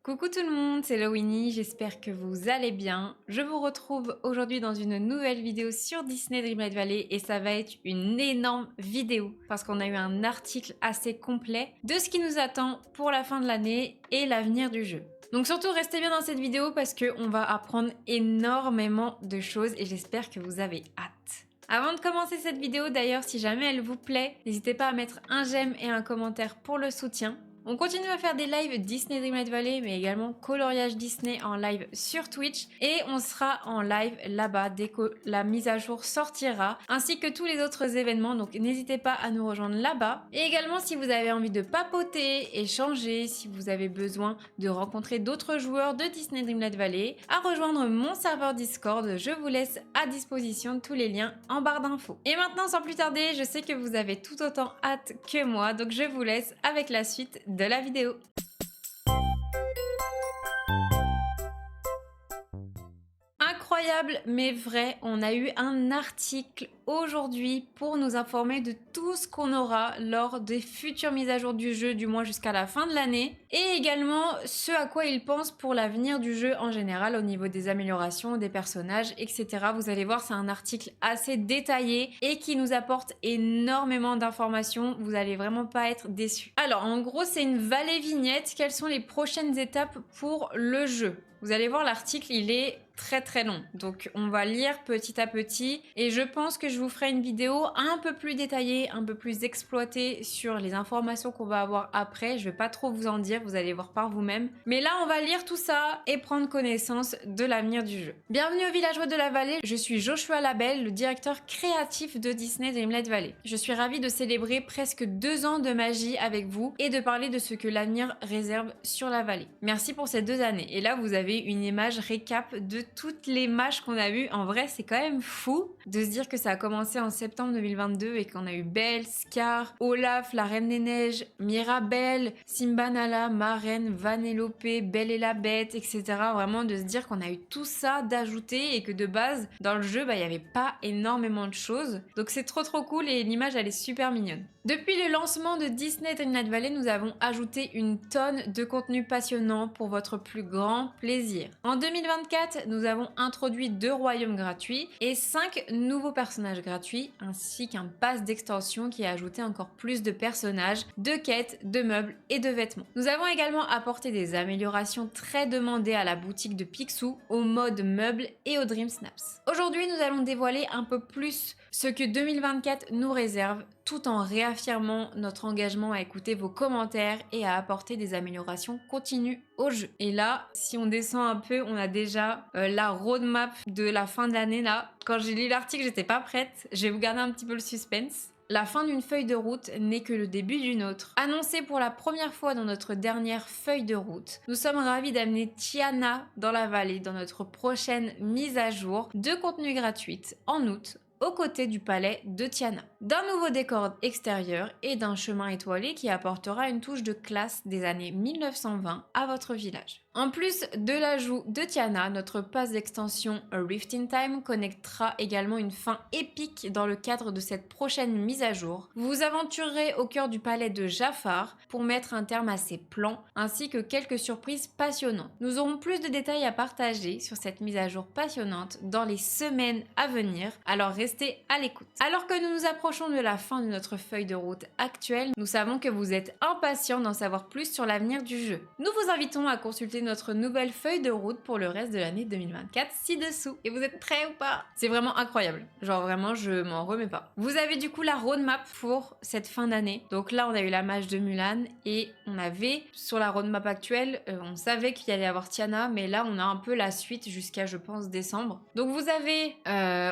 Coucou tout le monde, c'est Lowini, j'espère que vous allez bien. Je vous retrouve aujourd'hui dans une nouvelle vidéo sur Disney Dreamlight Valley et ça va être une énorme vidéo parce qu'on a eu un article assez complet de ce qui nous attend pour la fin de l'année et l'avenir du jeu. Donc surtout restez bien dans cette vidéo parce qu'on va apprendre énormément de choses et j'espère que vous avez hâte. Avant de commencer cette vidéo d'ailleurs, si jamais elle vous plaît, n'hésitez pas à mettre un j'aime et un commentaire pour le soutien. On continue à faire des lives Disney Dreamlight Valley, mais également coloriage Disney en live sur Twitch. Et on sera en live là-bas dès que la mise à jour sortira, ainsi que tous les autres événements. Donc n'hésitez pas à nous rejoindre là-bas. Et également si vous avez envie de papoter, échanger, si vous avez besoin de rencontrer d'autres joueurs de Disney Dreamlight Valley, à rejoindre mon serveur Discord. Je vous laisse à disposition tous les liens en barre d'infos. Et maintenant, sans plus tarder, je sais que vous avez tout autant hâte que moi, donc je vous laisse avec la suite de la vidéo. Incroyable mais vrai, on a eu un article aujourd'hui pour nous informer de tout ce qu'on aura lors des futures mises à jour du jeu, du moins jusqu'à la fin de l'année, et également ce à quoi ils pensent pour l'avenir du jeu en général au niveau des améliorations, des personnages, etc. Vous allez voir, c'est un article assez détaillé et qui nous apporte énormément d'informations, vous allez vraiment pas être déçus. Alors en gros, c'est une vallée vignette, quelles sont les prochaines étapes pour le jeu? Vous allez voir, l'article, il est très long. Donc on va lire petit à petit et je pense que je vous ferai une vidéo un peu plus détaillée, un peu plus exploitée sur les informations qu'on va avoir après. Je vais pas trop vous en dire, vous allez voir par vous-même. Mais là, on va lire tout ça et prendre connaissance de l'avenir du jeu. Bienvenue aux villageois de la vallée, je suis Joshua Labelle, le directeur créatif de Disney Dreamlight Valley. Je suis ravie de célébrer presque 2 ans de magie avec vous et de parler de ce que l'avenir réserve sur la vallée. Merci pour ces 2 années. Et là, vous avez une image récap de toutes les mages qu'on a eues. En vrai, c'est quand même fou de se dire que ça a commencé en septembre 2022 et qu'on a eu Belle, Scar, Olaf, la Reine des Neiges, Mirabelle, Simba Nala, Marraine, Vanellope, Belle et la Bête, etc. Vraiment de se dire qu'on a eu tout ça d'ajouter et que de base, dans le jeu, il n'y avait pas énormément de choses. Donc c'est trop cool et l'image, elle est super mignonne. Depuis le lancement de Disney Dreamlight Valley, nous avons ajouté une tonne de contenu passionnant pour votre plus grand plaisir. En 2024, nous avons introduit 2 royaumes gratuits et 5 nouveaux personnages gratuits, ainsi qu'un pass d'extension qui a ajouté encore plus de personnages, de quêtes, de meubles et de vêtements. Nous avons également apporté des améliorations très demandées à la boutique de Picsou, au mode meubles et au Dream Snaps. Aujourd'hui, nous allons dévoiler un peu plus ce que 2024 nous réserve, tout en réaffirmant notre engagement à écouter vos commentaires et à apporter des améliorations continues au jeu. Et là, si on descend un peu, on a déjà la roadmap de la fin de l'année là. Quand j'ai lu l'article, j'étais pas prête. Je vais vous garder un petit peu le suspense. La fin d'une feuille de route n'est que le début d'une autre. Annoncé pour la première fois dans notre dernière feuille de route, nous sommes ravis d'amener Tiana dans la vallée dans notre prochaine mise à jour de contenu gratuite en août, aux côtés du palais de Tiana, d'un nouveau décor extérieur et d'un chemin étoilé qui apportera une touche de classe des années 1920 à votre village. En plus de l'ajout de Tiana, notre pass d'extension A Rift in Time connectera également une fin épique dans le cadre de cette prochaine mise à jour. Vous vous aventurerez au cœur du palais de Jafar pour mettre un terme à ses plans, ainsi que quelques surprises passionnantes. Nous aurons plus de détails à partager sur cette mise à jour passionnante dans les semaines à venir, alors restez à l'écoute. Alors que nous nous approchons de la fin de notre feuille de route actuelle, nous savons que vous êtes impatients d'en savoir plus sur l'avenir du jeu. Nous vous invitons à consulter notre nouvelle feuille de route pour le reste de l'année 2024 ci-dessous. Et vous êtes prêts ou pas? C'est vraiment incroyable. Genre vraiment, je m'en remets pas. Vous avez du coup la roadmap pour cette fin d'année. Donc là, on a eu la mage de Mulan et on avait sur la roadmap actuelle, on savait qu'il y allait avoir Tiana, mais là, on a un peu la suite jusqu'à, je pense, décembre. Donc vous avez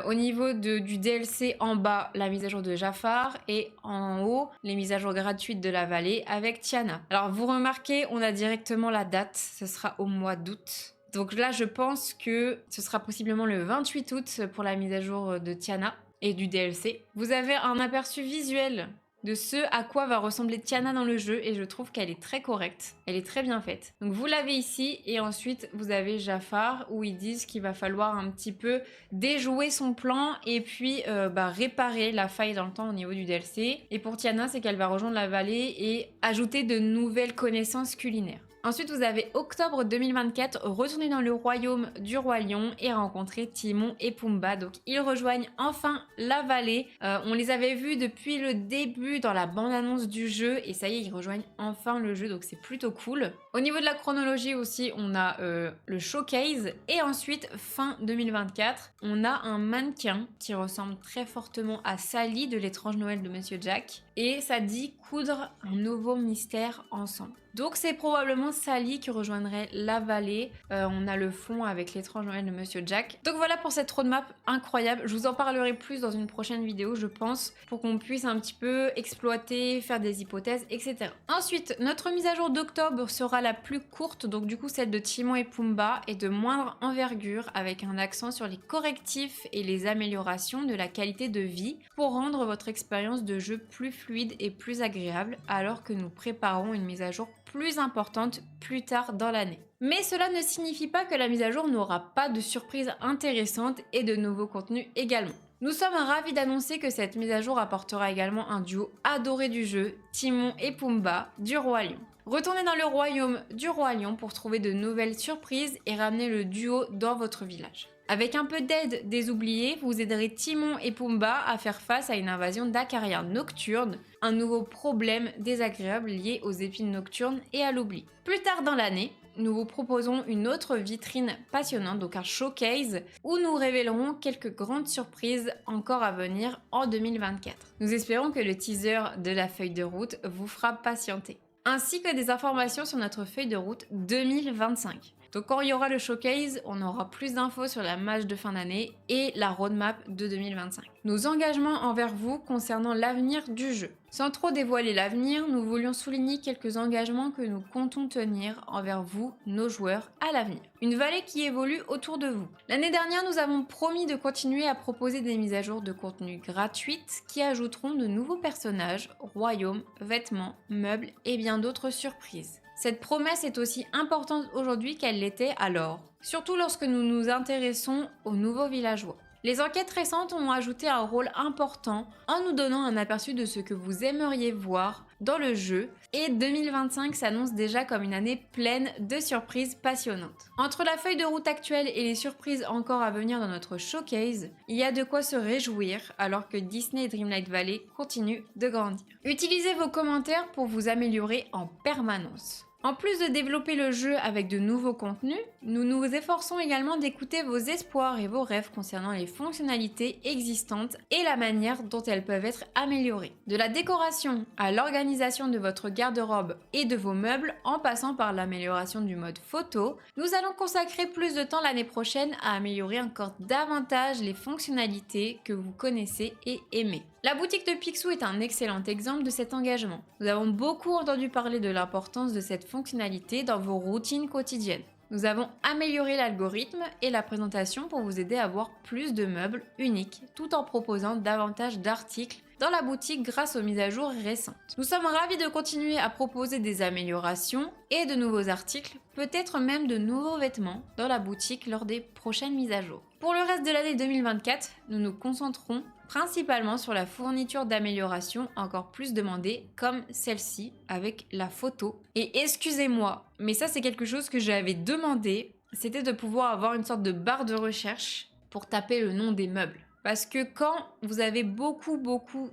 au niveau du DLC en bas la mise à jour de Jafar et en haut les mises à jour gratuites de la vallée avec Tiana. Alors vous remarquez, on a directement la date, ce sera au mois d'août. Donc là, je pense que ce sera possiblement le 28 août pour la mise à jour de Tiana et du DLC. Vous avez un aperçu visuel de ce à quoi va ressembler Tiana dans le jeu et je trouve qu'elle est très correcte, elle est très bien faite. Donc vous l'avez ici et ensuite vous avez Jafar où ils disent qu'il va falloir un petit peu déjouer son plan et puis réparer la faille dans le temps au niveau du DLC. Et pour Tiana, c'est qu'elle va rejoindre la vallée et ajouter de nouvelles connaissances culinaires. Ensuite, vous avez octobre 2024, retournez dans le royaume du roi lion et rencontrez Timon et Pumba. Donc ils rejoignent enfin la vallée. On les avait vus depuis le début dans la bande-annonce du jeu et ça y est, ils rejoignent enfin le jeu, donc c'est plutôt cool. Au niveau de la chronologie aussi, on a le showcase et ensuite fin 2024, on a un mannequin qui ressemble très fortement à Sally de l'étrange Noël de Monsieur Jack et ça dit coudre un nouveau mystère ensemble. Donc c'est probablement Sally qui rejoindrait la vallée. On a le fond avec l'étrange Noël de Monsieur Jack. Donc voilà pour cette roadmap incroyable. Je vous en parlerai plus dans une prochaine vidéo, je pense, pour qu'on puisse un petit peu exploiter, faire des hypothèses, etc. Ensuite, notre mise à jour d'octobre sera la plus courte, donc du coup celle de Timon et Pumba, et de moindre envergure, avec un accent sur les correctifs et les améliorations de la qualité de vie pour rendre votre expérience de jeu plus fluide et plus agréable, alors que nous préparons une mise à jour plus importante plus tard dans l'année. Mais cela ne signifie pas que la mise à jour n'aura pas de surprises intéressantes et de nouveaux contenus également. Nous sommes ravis d'annoncer que cette mise à jour apportera également un duo adoré du jeu, Timon et Pumba du Roi Lion. Retournez dans le royaume du Roi Lion pour trouver de nouvelles surprises et ramener le duo dans votre village. Avec un peu d'aide des oubliés, vous aiderez Timon et Pumba à faire face à une invasion d'acariens nocturnes, un nouveau problème désagréable lié aux épines nocturnes et à l'oubli. Plus tard dans l'année, nous vous proposons une autre vitrine passionnante, donc un showcase, où nous révélerons quelques grandes surprises encore à venir en 2024. Nous espérons que le teaser de la feuille de route vous fera patienter, ainsi que des informations sur notre feuille de route 2025. Donc quand il y aura le showcase, on aura plus d'infos sur la match de fin d'année et la roadmap de 2025. Nos engagements envers vous concernant l'avenir du jeu. Sans trop dévoiler l'avenir, nous voulions souligner quelques engagements que nous comptons tenir envers vous, nos joueurs, à l'avenir. Une vallée qui évolue autour de vous. L'année dernière, nous avons promis de continuer à proposer des mises à jour de contenu gratuites qui ajouteront de nouveaux personnages, royaumes, vêtements, meubles et bien d'autres surprises. Cette promesse est aussi importante aujourd'hui qu'elle l'était alors, surtout lorsque nous nous intéressons aux nouveaux villageois. Les enquêtes récentes ont ajouté un rôle important en nous donnant un aperçu de ce que vous aimeriez voir dans le jeu, et 2025 s'annonce déjà comme une année pleine de surprises passionnantes. Entre la feuille de route actuelle et les surprises encore à venir dans notre showcase, il y a de quoi se réjouir alors que Disney et Dreamlight Valley continuent de grandir. Utilisez vos commentaires pour vous améliorer en permanence. En plus de développer le jeu avec de nouveaux contenus, nous nous efforçons également d'écouter vos espoirs et vos rêves concernant les fonctionnalités existantes et la manière dont elles peuvent être améliorées. De la décoration à l'organisation de votre garde-robe et de vos meubles en passant par l'amélioration du mode photo, nous allons consacrer plus de temps l'année prochaine à améliorer encore davantage les fonctionnalités que vous connaissez et aimez. La boutique de Picsou est un excellent exemple de cet engagement. Nous avons beaucoup entendu parler de l'importance de cette fonctionnalité dans vos routines quotidiennes. Nous avons amélioré l'algorithme et la présentation pour vous aider à avoir plus de meubles uniques, tout en proposant davantage d'articles dans la boutique grâce aux mises à jour récentes. Nous sommes ravis de continuer à proposer des améliorations et de nouveaux articles, peut-être même de nouveaux vêtements dans la boutique lors des prochaines mises à jour. Pour le reste de l'année 2024, nous nous concentrons principalement sur la fourniture d'améliorations encore plus demandées comme celle-ci avec la photo. Et excusez-moi, mais ça c'est quelque chose que j'avais demandé, c'était de pouvoir avoir une sorte de barre de recherche pour taper le nom des meubles. Parce que quand vous avez beaucoup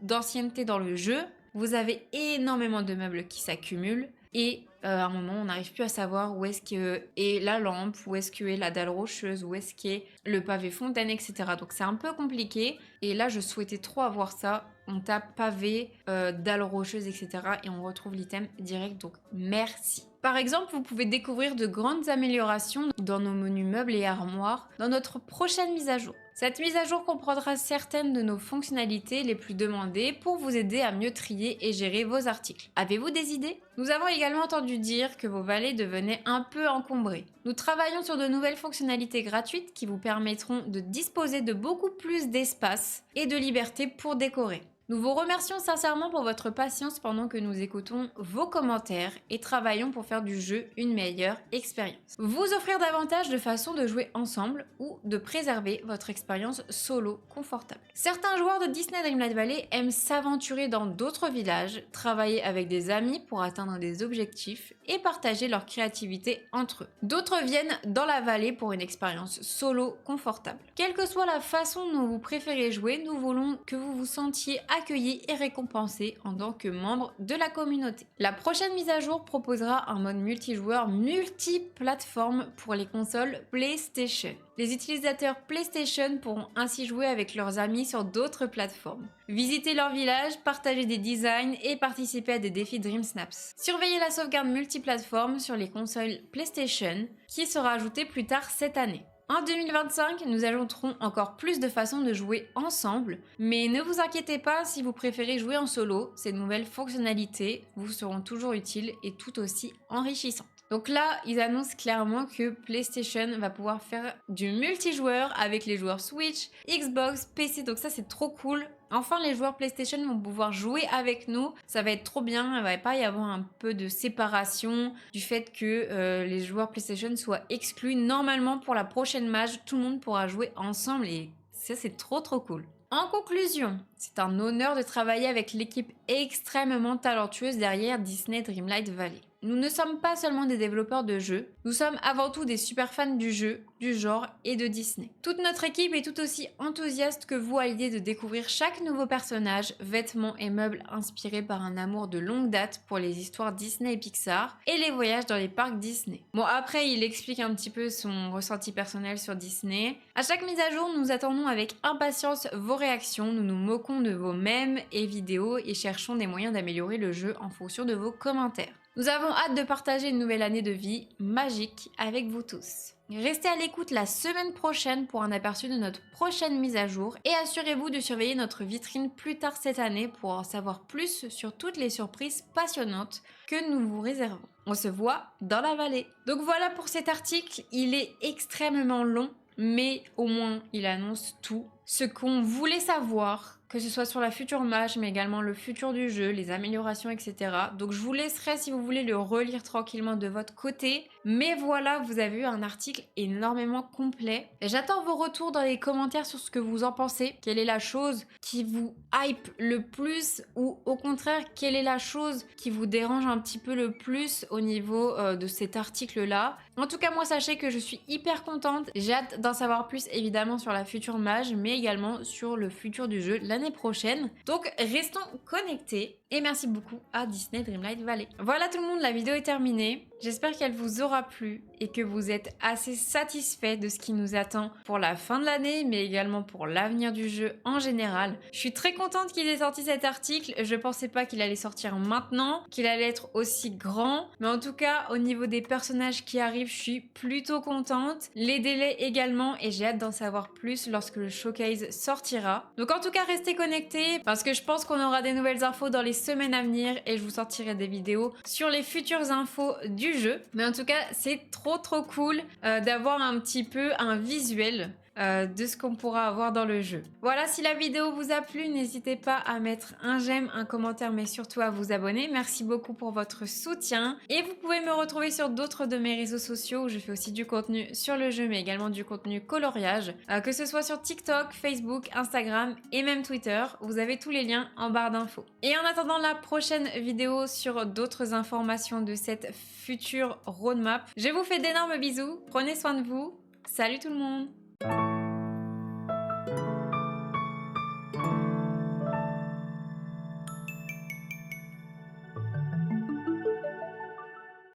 d'ancienneté dans le jeu, vous avez énormément de meubles qui s'accumulent et à un moment on n'arrive plus à savoir où est-ce que est la lampe, où est-ce que est la dalle rocheuse, où est-ce qu'est le pavé fontaine, etc. Donc c'est un peu compliqué et là je souhaitais trop avoir ça. On tape pavé, dalle rocheuse, etc. et on retrouve l'item direct, donc merci. Par exemple, vous pouvez découvrir de grandes améliorations dans nos menus meubles et armoires dans notre prochaine mise à jour. Cette mise à jour comprendra certaines de nos fonctionnalités les plus demandées pour vous aider à mieux trier et gérer vos articles. Avez-vous des idées? Nous avons également entendu dire que vos vallées devenaient un peu encombrées. Nous travaillons sur de nouvelles fonctionnalités gratuites qui vous permettront de disposer de beaucoup plus d'espace et de liberté pour décorer. Nous vous remercions sincèrement pour votre patience pendant que nous écoutons vos commentaires et travaillons pour faire du jeu une meilleure expérience. Vous offrir davantage de façons de jouer ensemble ou de préserver votre expérience solo confortable. Certains joueurs de Disney Dreamlight Valley aiment s'aventurer dans d'autres villages, travailler avec des amis pour atteindre des objectifs et partager leur créativité entre eux. D'autres viennent dans la vallée pour une expérience solo confortable. Quelle que soit la façon dont vous préférez jouer, nous voulons que vous vous sentiez accueillis et récompensés en tant que membre de la communauté. La prochaine mise à jour proposera un mode multijoueur multiplateforme pour les consoles PlayStation. Les utilisateurs PlayStation pourront ainsi jouer avec leurs amis sur d'autres plateformes, visiter leur village, partager des designs et participer à des défis Dream Snaps. Surveillez la sauvegarde multiplateforme sur les consoles PlayStation qui sera ajoutée plus tard cette année. En 2025, nous ajouterons encore plus de façons de jouer ensemble, mais ne vous inquiétez pas si vous préférez jouer en solo, ces nouvelles fonctionnalités vous seront toujours utiles et tout aussi enrichissantes. Donc là, ils annoncent clairement que PlayStation va pouvoir faire du multijoueur avec les joueurs Switch, Xbox, PC, donc ça c'est trop cool. Enfin, les joueurs PlayStation vont pouvoir jouer avec nous, ça va être trop bien, il va pas y avoir un peu de séparation du fait que les joueurs PlayStation soient exclus. Normalement, pour la prochaine match, tout le monde pourra jouer ensemble et ça c'est trop cool. En conclusion, c'est un honneur de travailler avec l'équipe extrêmement talentueuse derrière Disney Dreamlight Valley. Nous ne sommes pas seulement des développeurs de jeux, nous sommes avant tout des super fans du jeu, du genre et de Disney. Toute notre équipe est tout aussi enthousiaste que vous à l'idée de découvrir chaque nouveau personnage, vêtements et meubles inspirés par un amour de longue date pour les histoires Disney et Pixar et les voyages dans les parcs Disney. Bon, après, il explique un petit peu son ressenti personnel sur Disney. À chaque mise à jour, nous attendons avec impatience vos réactions, nous nous moquons de vos mèmes et vidéos et cherchons des moyens d'améliorer le jeu en fonction de vos commentaires. Nous avons hâte de partager une nouvelle année de vie magique avec vous tous. Restez à l'écoute la semaine prochaine pour un aperçu de notre prochaine mise à jour et assurez-vous de surveiller notre vitrine plus tard cette année pour en savoir plus sur toutes les surprises passionnantes que nous vous réservons. On se voit dans la vallée. Donc voilà pour cet article, il est extrêmement long, mais au moins il annonce tout ce qu'on voulait savoir, que ce soit sur la future match, mais également le futur du jeu, les améliorations, etc. Donc je vous laisserai, si vous voulez, le relire tranquillement de votre côté. Mais voilà, vous avez eu un article énormément complet. J'attends vos retours dans les commentaires sur ce que vous en pensez. Quelle est la chose qui vous hype le plus ou au contraire, quelle est la chose qui vous dérange un petit peu le plus au niveau de cet article-là. En tout cas, moi, sachez que je suis hyper contente. J'ai hâte d'en savoir plus, évidemment, sur la future mage, mais également sur le futur du jeu l'année prochaine. Donc, restons connectés et merci beaucoup à Disney Dreamlight Valley. Voilà tout le monde, la vidéo est terminée. J'espère qu'elle vous aura plu et que vous êtes assez satisfaits de ce qui nous attend pour la fin de l'année, mais également pour l'avenir du jeu en général. Je suis très contente qu'il ait sorti cet article. Je pensais pas qu'il allait sortir maintenant, qu'il allait être aussi grand. Mais en tout cas, au niveau des personnages qui arrivent, je suis plutôt contente. Les délais également, et j'ai hâte d'en savoir plus lorsque le showcase sortira. Donc en tout cas, restez connectés parce que je pense qu'on aura des nouvelles infos dans les semaines à venir et je vous sortirai des vidéos sur les futures infos du jeu. Mais en tout cas, c'est trop cool d'avoir un petit peu un visuel de ce qu'on pourra avoir dans le jeu. Voilà, si la vidéo vous a plu, n'hésitez pas à mettre un j'aime, un commentaire, mais surtout à vous abonner. Merci beaucoup pour votre soutien. Et vous pouvez me retrouver sur d'autres de mes réseaux sociaux où je fais aussi du contenu sur le jeu, mais également du contenu coloriage, que ce soit sur TikTok, Facebook, Instagram et même Twitter. Vous avez tous les liens en barre d'infos. Et en attendant la prochaine vidéo sur d'autres informations de cette future roadmap, je vous fais d'énormes bisous. Prenez soin de vous. Salut tout le monde!